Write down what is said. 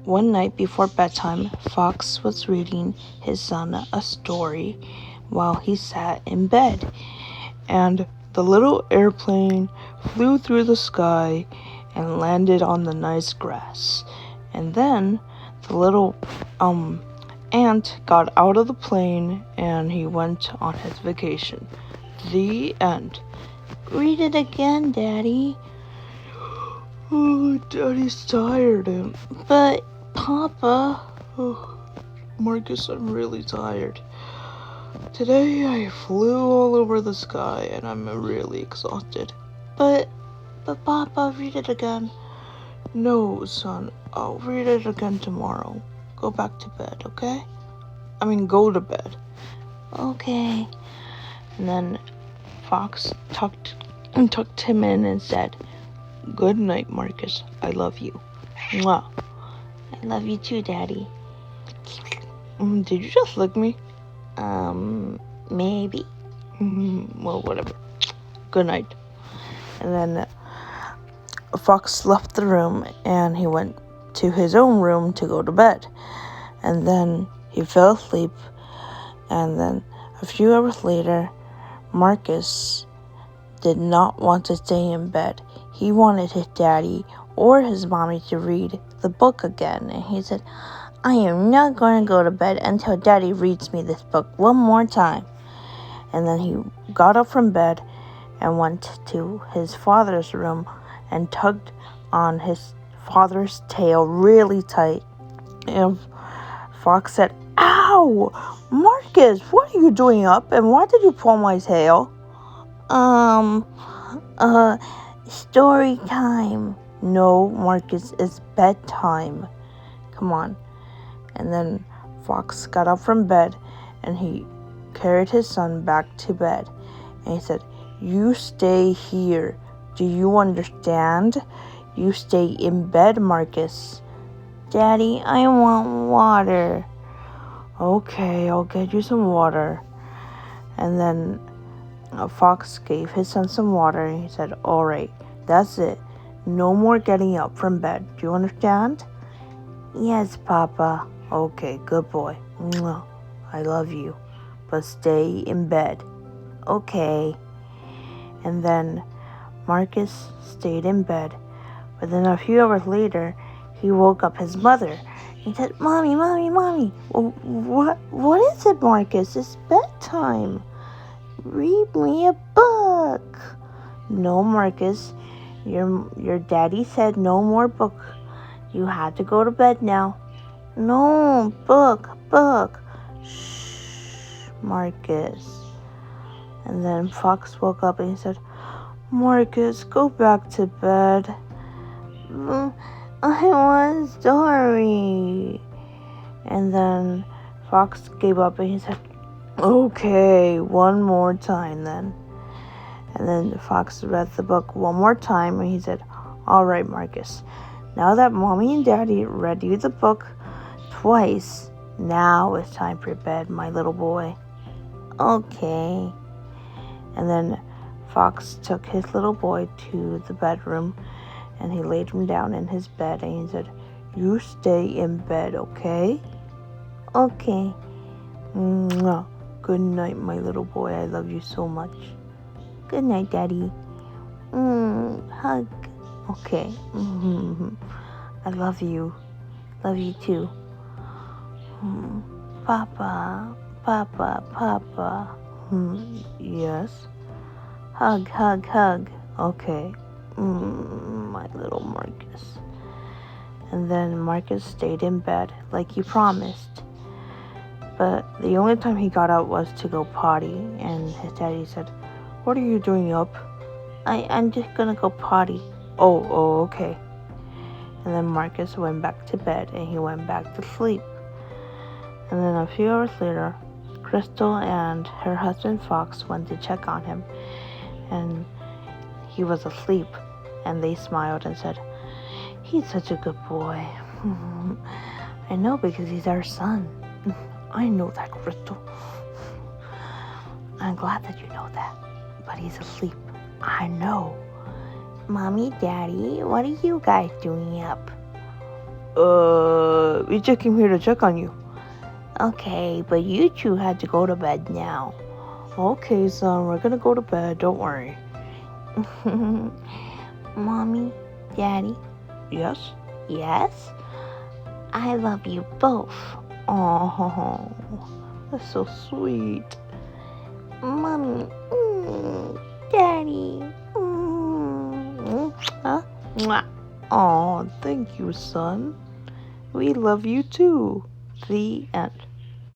One night before bedtime, Fox was reading his son a story while he sat in bed, and the little airplane flew through the sky and landed on the nice grass. And then the little ant got out of the plane and he went on his vacation. The end. Read it again, Daddy. Oh, Daddy's tired. But, Papa... Oh, Marcus, I'm really tired. Today I flew all over the sky and I'm really exhausted. But Papa, read it again. No, son, I'll read it again tomorrow. Go back to bed, okay? Go to bed. Okay. And then Fox tucked him in and said, "Good night, Marcus. I love you." Mwah. I love you too, Daddy. Did you just lick me? Maybe. Well, whatever. Good night. And then Fox left the room and he went to his own room to go to bed. And then he fell asleep. And then a few hours later, Marcus did not want to stay in bed. He wanted his daddy or his mommy to read the book again. And he said, "I am not going to go to bed until Daddy reads me this book one more time." And then he got up from bed and went to his father's room and tugged on his father's tail really tight. And Fox said, "Ow! Marcus, what are you doing up? And why did you pull my tail?" Story time. "No, Marcus, it's bedtime. Come on." And then Fox got up from bed and he carried his son back to bed. And he said, "You stay here. Do you understand? You stay in bed, Marcus." "Daddy, I want water." "Okay, I'll get you some water." And then Fox gave his son some water and he said, "All right, that's it. No more getting up from bed. Do you understand?" "Yes, Papa." "Okay, good boy. I love you. But stay in bed." "Okay." And then Marcus stayed in bed. But then a few hours later, he woke up his mother. He said, Mommy. What is it, Marcus? It's bedtime. "Read me a book." "No, Marcus. Your daddy said no more book. You had to go to bed now." "No, book." "Shh, Marcus." And then Fox woke up and he said, "Marcus, go back to bed." "I want a story." And then Fox gave up and he said, "Okay, one more time then." And then Fox read the book one more time and he said, "All right, Marcus. Now that Mommy and Daddy read you the book twice, now it's time for bed, my little boy." "Okay." And then Fox took his little boy to the bedroom and he laid him down in his bed and he said, "You stay in bed, okay?" "Okay." Mwah. Good night, my little boy. I love you so much. "Good night, Daddy." Hug. Okay. I love you. Love you too. Papa. Yes. Hug. Okay. My little Marcus. And then Marcus stayed in bed like he promised. But the only time he got out was to go potty. And his daddy said, "What are you doing up?" I'm just gonna go potty." Oh, okay. And then Marcus went back to bed and he went back to sleep. And then a few hours later, Crystal and her husband Fox went to check on him. And he was asleep. And they smiled and said, "He's such a good boy." "I know, because he's our son." "I know that, Crystal." "I'm glad that you know that. But he's asleep." "I know." "Mommy, Daddy, what are you guys doing up?" we just came here to check on you. Okay, but you two had to go to bed now. Okay, son, we're gonna go to bed. Don't worry. Mommy, Daddy, Yes? yes? I love you both. Oh, that's so sweet. Mommy, Daddy. Huh? Oh, thank you, son. We love you too. The end.